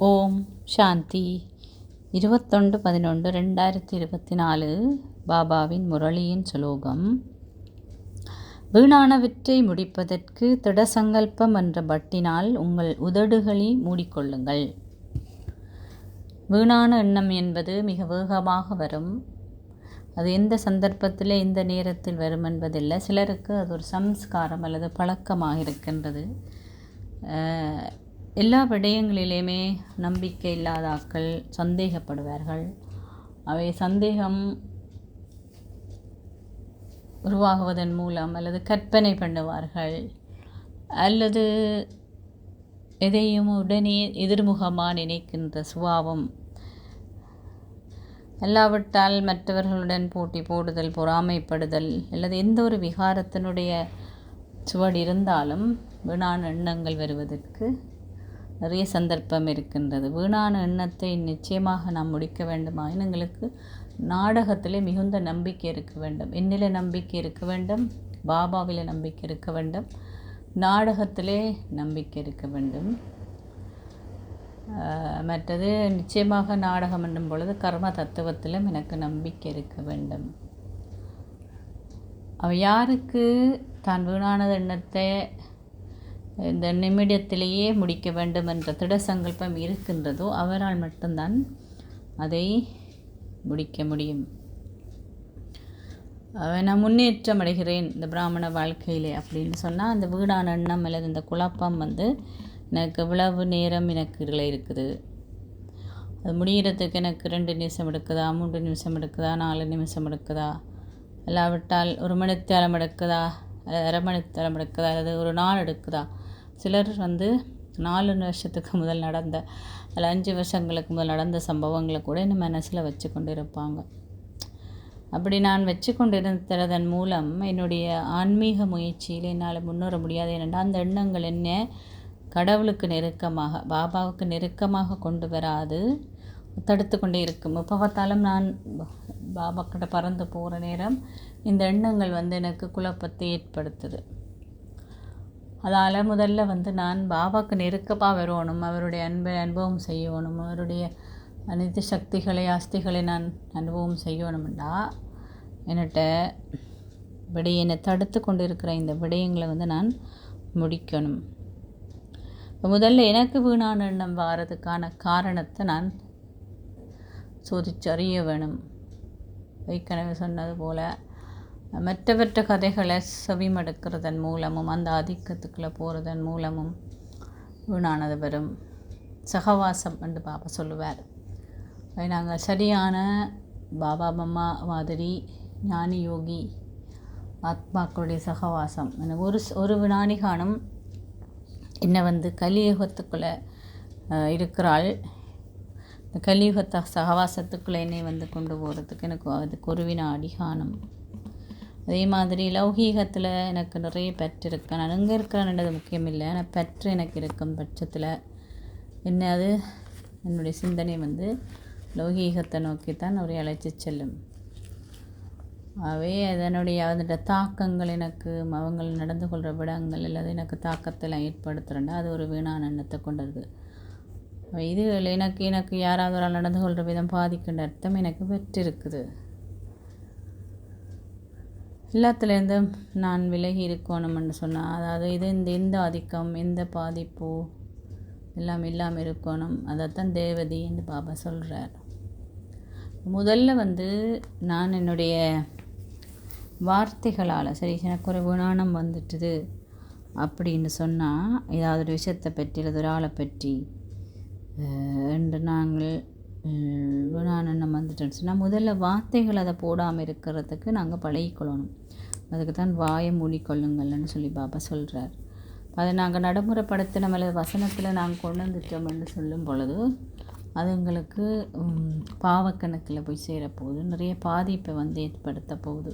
ஓம் சாந்தி 21/11/2024 பாபாவின் முரளியின் சுலோகம். வீணானவற்றை முடிப்பதற்கு திடசங்கல்பம் என்ற பட்டினால் உங்கள் உதடுகளை மூடிக்கொள்ளுங்கள். வீணான எண்ணம் என்பது மிக வேகமாக வரும். அது எந்த சந்தர்ப்பத்தில் எந்த நேரத்தில் வரும் என்பதில்லை. சிலருக்கு அது ஒரு சம்ஸ்காரம் அல்லது பழக்கமாக இருக்கின்றது. எல்லா விடயங்களிலுமே நம்பிக்கை இல்லாத ஆட்கள் சந்தேகப்படுவார்கள். அவை சந்தேகம் உருவாகுவதன் மூலம் அல்லது கற்பனை பண்ணுவார்கள், அல்லது எதையும் உடனே எதிர்முகமாக நினைக்கின்ற சுபாவம், அல்லாவிட்டால் மற்றவர்களுடன் போட்டி போடுதல், பொறாமைப்படுதல் அல்லது எந்த ஒரு விகாரத்தினுடைய சுவடு இருந்தாலும் வீணான எண்ணங்கள் வருவதற்கு நிறைய சந்தர்ப்பம் இருக்கின்றது. வீணான எண்ணத்தை நிச்சயமாக நாம் முடிக்க வேண்டுமா? எங்களுக்கு நாடகத்திலே மிகுந்த நம்பிக்கை இருக்க வேண்டும். என்னிலே நம்பிக்கை இருக்க வேண்டும், பாபாவிலே நம்பிக்கை இருக்க வேண்டும், நாடகத்திலே நம்பிக்கை இருக்க வேண்டும். மற்றது நிச்சயமாக நாடகம் என்னும் பொழுது கர்ம தத்துவத்திலும் எனக்கு நம்பிக்கை இருக்க வேண்டும். யாருக்கு தான் வீணான எண்ணத்தை இந்த நிமிடத்திலேயே முடிக்க வேண்டும் என்ற திடசங்கல்பம் இருக்கின்றதோ அவரால் மட்டும்தான் அதை முடிக்க முடியும். நான் முன்னேற்றம் அடைகிறேன் இந்த பிராமண வாழ்க்கையிலே அப்படின்னு சொன்னால், அந்த வீணான எண்ணம் அல்லது இந்த குழப்பம் எனக்கு இவ்வளவு நேரம் எனக்கு இதில் இருக்குது, அது முடிகிறதுக்கு எனக்கு 2 நிமிஷம் எடுக்குதா, 3 நிமிஷம் எடுக்குதா, 4 நிமிஷம் எடுக்குதா, இல்லாவிட்டால் 1 மணித்தேரம் எடுக்குதா, அரை மணித்தேரம் எடுக்குதா, அல்லது ஒரு நாள் எடுக்குதா. சிலர் 4 வருஷத்துக்கு முதல் நடந்த அல்ல 5 வருஷங்களுக்கு முதல் நடந்த சம்பவங்களை கூட என் மனசில் வச்சு கொண்டு இருப்பாங்க. அப்படி நான் வச்சு கொண்டு இருந்ததன் மூலம் என்னுடைய ஆன்மீக முயற்சியில் என்னால் முன்னேற முடியாது. ஏனென்றால் அந்த எண்ணங்கள் என்ன கடவுளுக்கு நெருக்கமாக, பாபாவுக்கு நெருக்கமாக கொண்டு வராது, தடுத்து கொண்டே இருக்கும். இப்போ பார்த்தாலும் நான் பாபா கிட்ட பறந்து போகிற நேரம் இந்த எண்ணங்கள் எனக்கு குழப்பத்தை ஏற்படுத்துது. அதால் முதல்ல நான் பாபாவுக்கு நெருக்கமாக வரணும், அவருடைய அன்பை அனுபவம் செய்யணும், அவருடைய அனைத்து சக்திகளை ஆஸ்திகளை நான் அனுபவம் செய்யணும்டா என்னட்ட என்னை தடுத்து கொண்டு இருக்கிற இந்த விடயங்களை நான் முடிக்கணும். முதல்ல எனக்கு வீணான எண்ணம் வாரதுக்கான காரணத்தை நான் சோதிச்சு அறிய வேணும். ஏற்கனவே சொன்னது போல் மற்றவற்ற கதைகளை செவிமடுக்கிறதன் மூலமும் அந்த ஆதிக்கத்துக்குள்ளே போகிறதன் மூலமும் வீணானது வரும். சகவாசம் என்று பாபா சொல்லுவார். நாங்கள் சரியான பாபா மம்மா மாதிரி ஞானி யோகி ஆத்மாக்களுடைய சகவாசம் ஒரு வினாடி காணும் என்னை கலியுகத்துக்குள்ளே இருக்கிறாள். இந்த கலியுகத்தை சகவாசத்துக்குள்ளே என்னை கொண்டு போகிறதுக்கு எனக்கு அதுக்கு ஒரு வினாடி காணும். அதே மாதிரி லௌகீகத்தில் எனக்கு நிறைய பற்று இருக்கு. நான் எங்கே இருக்கிறேன்ன்றது முக்கியம் இல்லை, ஆனால் பற்று எனக்கு இருக்கும் பட்சத்தில் அது என்னுடைய சிந்தனை லௌகீகத்தை நோக்கித்தான் ஒரு அழைச்சி செல்லும். அதனுடைய தாக்கங்கள் எனக்கு அவங்க நடந்து கொள்கிற விடங்கள் அல்லது எனக்கு தாக்கத்தில் ஏற்படுத்துகிறேன்னா அது ஒரு வீணான எண்ணத்தை கொண்டது. இது எனக்கு யாராவது ஒரு நடந்து கொள்கிற விதம் பாதிக்கின்ற அர்த்தம் எனக்கு பற்று இருக்குது. எல்லாத்துலேருந்தும் நான் விலகி இருக்கணும்னு சொன்னால், அதாவது எந்த ஆதிக்கம் எந்த பாதிப்போ எல்லாம் இல்லாமல் இருக்கணும். அதைத்தான் தேவதி என்று பாபா சொல்கிறார். முதல்ல நான் என்னுடைய வார்த்தைகளால் சரி எனக்கு ஒரு வீணானம் வந்துட்டுது அப்படின்னு சொன்னால், ஏதாவது ஒரு விஷயத்தை பற்றி அல்லது ஒரு ஆளை பற்றி என்று நாங்கள் வீணானம் வந்துட்டோன்னு சொன்னால், முதல்ல வார்த்தைகள் அதை போடாமல் இருக்கிறதுக்கு நாங்கள் பழகிக்கொள்ளணும். அதுக்கு தான் வாயை மூடிக்கொள்ளுங்கள்னு சொல்லி பாபா சொல்கிறார். அதை நாங்கள் நடைமுறைப்படுத்தின அல்லது வசனத்தில் நாங்கள் கொண்டு வந்துட்டோம்னு சொல்லும் பொழுது அது எங்களுக்கு பாவக்கணக்கில் போய் சேரப்போகுது, நிறைய பாதிப்பை ஏற்படுத்த போகுது.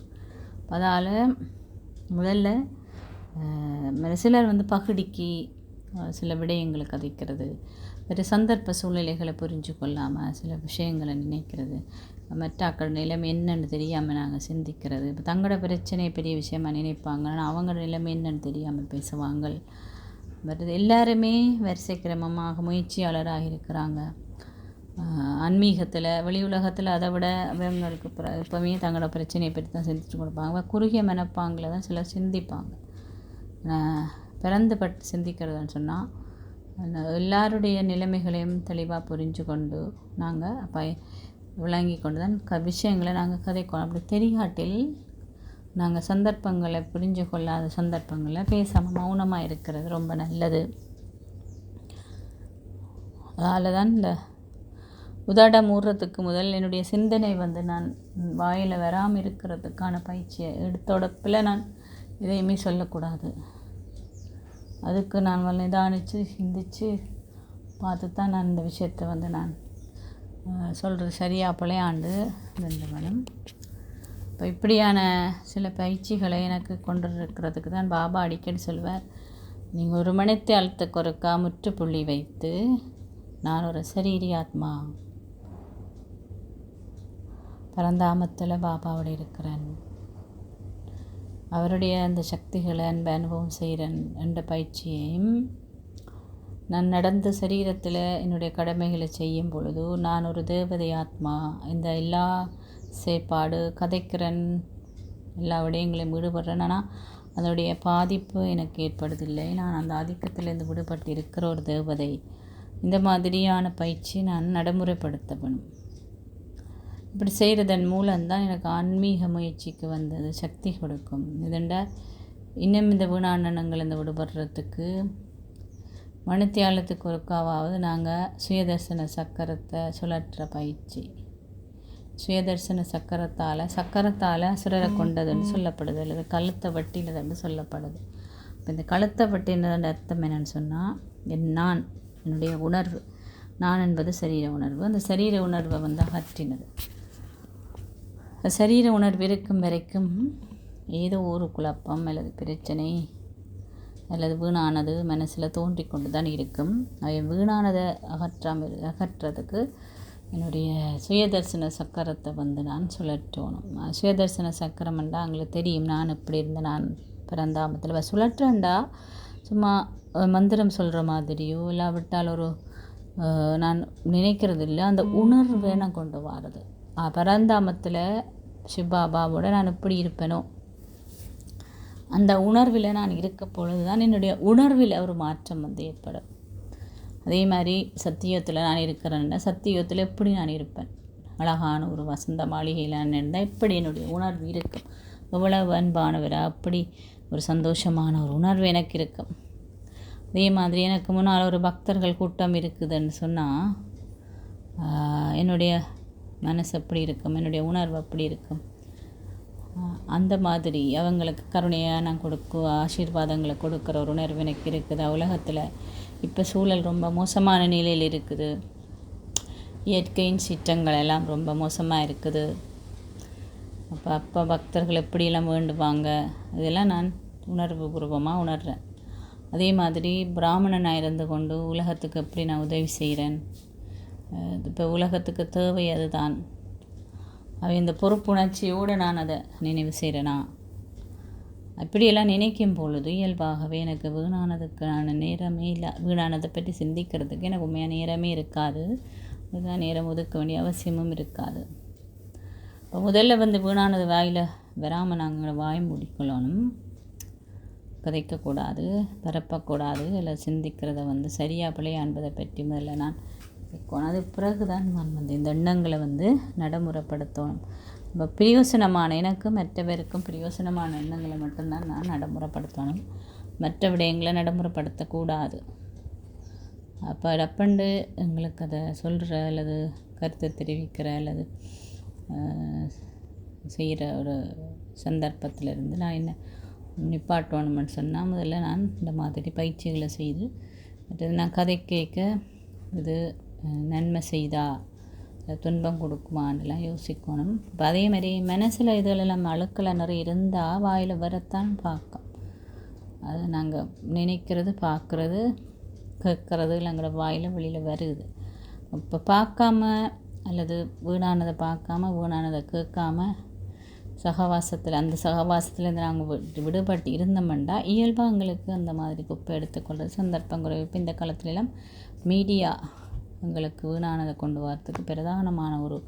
அதால் முதல்ல சிலர் பகுடிக்கு சில விடயங்களை கதைக்கிறது, வேறு சந்தர்ப்ப சூழ்நிலைகளை புரிஞ்சு கொள்ளாமல் சில விஷயங்களை நினைக்கிறது, மற்றாக்கள் நிலைமை என்னென்னு தெரியாமல் நாங்கள் சிந்திக்கிறது. இப்போ தங்களோட பிரச்சனை பெரிய விஷயமாக நினைப்பாங்க, ஆனால் அவங்களோட நிலைமை என்னென்னு தெரியாமல் பேசுவாங்க. வருது. எல்லாருமே வரிசை கிரமமாக முயற்சியாளராக இருக்கிறாங்க. ஆன்மீகத்தில் வெளி உலகத்தில் அதை விட அவங்களுக்கு எப்போவுமே தங்களோட பிரச்சனையை பற்றி தான் சிந்திச்சு கொடுப்பாங்க. குறுகிய மனப்பாங்கில் தான் சிலர் சிந்திப்பாங்க. பிறந்துபட்டு சிந்திக்கிறதுன்னு சொன்னால் எல்லாருடைய நிலைமைகளையும் தெளிவாக புரிஞ்சு கொண்டு நாங்கள் அப்போ விளங்கி கொண்டு தான் விஷயங்களை நாங்கள் கதைக்கணும். அப்படி தெரியாட்டில் நாங்கள் சந்தர்ப்பங்களை புரிஞ்சு கொள்ளாத சந்தர்ப்பங்களில் பேசாமல் மௌனமாக இருக்கிறது ரொம்ப நல்லது. அதில் தான் இந்த உதாட மூடுறதுக்கு முதல் என்னுடைய சிந்தனை நான் வாயில் வராமல் இருக்கிறதுக்கான பயிற்சியை எடுத்தோடப்பில் நான் எதையுமே சொல்லக்கூடாது. அதுக்கு நான் நிதானித்து சிந்தித்து பார்த்து தான் நான் இந்த விஷயத்தை நான் சொல்கிறது சரியாக பிழையாண்டு 2 மனம். இப்போ இப்படியான சில பயிற்சிகளை எனக்கு கொண்டு இருக்கிறதுக்கு தான் பாபா அடிக்கடி சொல்வார், நீங்கள் ஒரு மணித்தியாலத்துக்கு ஒருக்கா முற்றுப்புள்ளி வைத்து நான் ஒரு சரீரி ஆத்மா பரந்தாமத்தில் பாபாவோட இருக்கிறேன், அவருடைய அந்த சக்திகளை அன்பை அனுபவம் செய்கிறேன் என்ற பயிற்சியையும் நான் நடந்த சரீரத்தில் என்னுடைய கடமைகளை செய்யும் பொழுது நான் ஒரு தேவதை ஆத்மா, இந்த எல்லா செயற்பாடு கதைக்கிறேன், எல்லா விடயங்களையும் ஈடுபடுறேன், ஆனால் அதனுடைய பாதிப்பு எனக்கு ஏற்படுதில்லை, நான் அந்த ஆதிக்கத்திலேருந்து விடுபட்டு இருக்கிற ஒரு தேவதை. இந்த மாதிரியான பயிற்சி நான் நடைமுறைப்படுத்தணும். இப்படி செய்கிறதன் மூலம்தான் எனக்கு ஆன்மீக முயற்சிக்கு வந்தது சக்தி கொடுக்கும். இதெண்டா இன்னும் இந்த வீணானங்கள் இந்த விடுபடுறதுக்கு மணித்தியாலத்துக்கு ஒருக்காவது நாங்கள் சுயதர்சன சக்கரத்தை சுழற்ற பயிற்சி. சுயதர்சன சக்கரத்தால் சுரரை கொண்டதுன்னு சொல்லப்படுது, அல்லது கழுத்தை வட்டினதுன்னு சொல்லப்படுது. இப்போ இந்த கழுத்தை வட்டினதோட அர்த்தம் என்னன்னு சொன்னால், நான் என்னுடைய உணர்வு, நான் என்பது சரீர உணர்வு, அந்த சரீர உணர்வை அகற்றினது. சரீர உணர்வு இருக்கும் வரைக்கும் ஏதோ ஒரு குழப்பம் அல்லது பிரச்சனை அல்லது வீணானது மனசில் தோன்றி கொண்டு தான் இருக்கும். அவை வீணானதை அகற்றுறதுக்கு என்னுடைய சுயதர்சன சக்கரத்தை நான் சுழற்றணும். சுயதர்சன சக்கரம் என்றால் எங்களுக்கு தெரியும், நான் இப்படி இருந்தேன், நான் பிறந்தாமத்தில் சுழற்றண்டா சும்மா மந்திரம் சொல்கிற மாதிரியோ இல்லாவிட்டால் ஒரு நான் நினைக்கிறது இல்லை, அந்த உணர்வை நான் கொண்டு வரது. பரந்தாமத்தில் சிவபாபாவோட நான் எப்படி இருப்பேனோ அந்த உணர்வில் நான் இருக்க பொழுது தான் என்னுடைய உணர்வில் ஒரு மாற்றம் ஏற்படும். அதே மாதிரி சத்தியத்தில் நான் இருக்கிறேன்னா சத்தியத்தில் எப்படி நான் இருப்பேன், அழகான ஒரு வசந்த மாளிகையில் நான் இருந்தால் எப்படி என்னுடைய உணர்வு இருக்கும், எவ்வளவு அன்பானவராக அப்படி ஒரு சந்தோஷமான ஒரு உணர்வு எனக்கு இருக்கும். அதே மாதிரி எனக்கு முன்னால் ஒரு பக்தர்கள் கூட்டம் இருக்குதுன்னு சொன்னால் என்னுடைய மனசு எப்படி இருக்கும், என்னுடைய உணர்வு எப்படி இருக்கும். அந்த மாதிரி அவங்களுக்கு கருணையாக நான் ஆசீர்வாதங்களை கொடுக்குற ஒரு உணர்வு எனக்கு இருக்குது. உலகத்தில் இப்போ சூழல் ரொம்ப மோசமான நிலையில் இருக்குது, இயற்கையின் சீற்றங்கள் எல்லாம் ரொம்ப மோசமாக இருக்குது. அப்போ பக்தர்கள் எப்படியெல்லாம் வேண்டுவாங்க, இதெல்லாம் நான் உணர்வு பூர்வமாக உணர்கிறேன். அதே மாதிரி பிராமணனாக இருந்து கொண்டு உலகத்துக்கு எப்படி நான் உதவி செய்கிறேன், இப்போ உலகத்துக்கு தேவை அதுதான். அவை இந்த பொறுப்புணர்ச்சியோடு நான் அதை நினைவு செய்கிறேனா, அப்படியெல்லாம் நினைக்கும் பொழுது இயல்பாகவே எனக்கு வீணானதுக்கான நேரமே இல்லை. வீணானதை பற்றி சிந்திக்கிறதுக்கு எனக்கு உண்மையாக நேரமே இருக்காது, அதுதான் நேரம் ஒதுக்க வேண்டிய அவசியமும் இருக்காது. இப்போ முதல்ல வீணானது வாயில் வராமல் நாங்கள் வாய் மூடிக்கொள்ளணும், கதைக்கக்கூடாது, பரப்பக்கூடாது, இல்லை சிந்திக்கிறத சரியாக பிழையா என்பதை பற்றி முதல்ல நான் வைக்கணும். அது பிறகு தான் நான் இந்த எண்ணங்களை நடைமுறைப்படுத்தணும். இப்போ பிரயோசனமான எனக்கு மற்றவருக்கும் பிரயோசனமான எண்ணங்களை மட்டும்தான் நான் நடைமுறைப்படுத்தணும், மற்ற விடயங்களை நடைமுறைப்படுத்தக்கூடாது. அப்போ அப்பண்டு எங்களுக்கு அதை சொல்கிற அல்லது கருத்தை தெரிவிக்கிற அல்லது செய்கிற ஒரு சந்தர்ப்பத்திலிருந்து நான் என்ன நிப்பாட்டணும்னு சொன்னால் முதல்ல நான் இந்த மாதிரி பயிற்சிகளை செய்து மற்றது நான் கதை கேட்க இது நன்மை செய்தா துன்பம் கொடுக்குமான்லாம் யோசிக்கணும். இப்போ அதே மாதிரி மனசில் இதெல்லாம் அழுக்களை நிறைய இருந்தால் வாயில் வரத்தான் பார்க்கும். அதை நாங்கள் நினைக்கிறது, பார்க்குறது, கேட்குறது இல்லைங்கிற வாயில் வெளியில் வருது. இப்போ பார்க்காம அல்லது வீணானதை பார்க்காம வீணானதை கேட்காம சகவாசத்தில் அந்த சகவாசத்துலேருந்து நாங்கள் விடுபட்டு இருந்தோம்னா இயல்பாக எங்களுக்கு அந்த மாதிரி குப்பை எடுத்துக்கொள்வது சந்தர்ப்பம் குறைவு. இப்போ இந்த காலத்துலலாம் மீடியா எங்களுக்கு வீணானதை கொண்டு வரத்துக்கு பிரதானமான ஒரு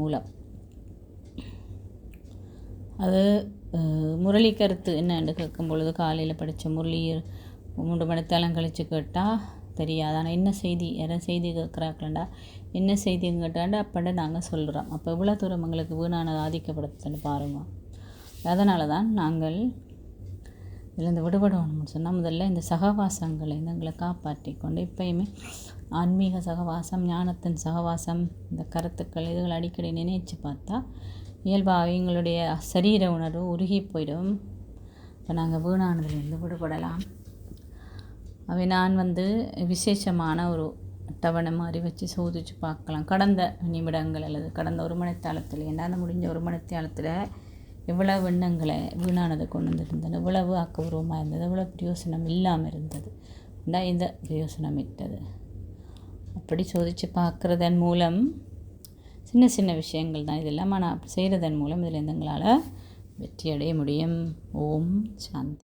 மூலம். அது முரளி கருத்து என்னென்று கேட்கும் பொழுது காலையில் படித்த முரளி 3 மணித்தேலம் கழித்து கேட்டால் தெரியாது. ஆனால் என்ன செய்தி யாரும் செய்தி கேட்குறாக்கலண்டா என்ன செய்தின்னு கேட்டாண்டா அப்பட நாங்கள் சொல்கிறோம். அப்போ இவ்வளோ தூரம் எங்களுக்கு வீணானது ஆதிக்கப்படுத்துன்னு பாருங்க. அதனால தான் நாங்கள் இதில் விடுபடணும்னு சொன்னால் முதல்ல இந்த சகவாசங்களை எங்களை காப்பாற்றி கொண்டு எப்பயுமே ஆன்மீக சகவாசம், ஞானத்தின் சகவாசம், இந்த கருத்துக்கள் இதுகள் அடிக்கடி நினைச்சு பார்த்தா இயல்பாக எங்களுடைய சரீர உணர்வு உருகி போயிடும். இப்போ நாங்கள் வீணானதுலேருந்து விடுபடலாம். அவை நான் விசேஷமான ஒரு அட்டவணை மாதிரி வச்சு சோதித்து பார்க்கலாம். கடந்த நிமிடங்கள் அல்லது கடந்த 1 மணித்தாளத்தில் என்னால் முடிஞ்ச 1 மணித்தாளத்தில் எவ்வளவு எண்ணங்களை வீணானதை கொண்டு வந்துருந்தது, எவ்வளவு ஆக்கபூர்வமாக இருந்தது, எவ்வளோ பிரயோசனம் இல்லாமல் இருந்தது, இந்த பிரயோசனம் இட்டது. அப்படி சோதித்து பார்க்குறதன் மூலம் சின்ன சின்ன விஷயங்கள் தான் இதெல்லாம், ஆனால் செய்கிறதன் மூலம் இதில் எங்களால் வெற்றி அடைய முடியும். ஓம் சாந்தி.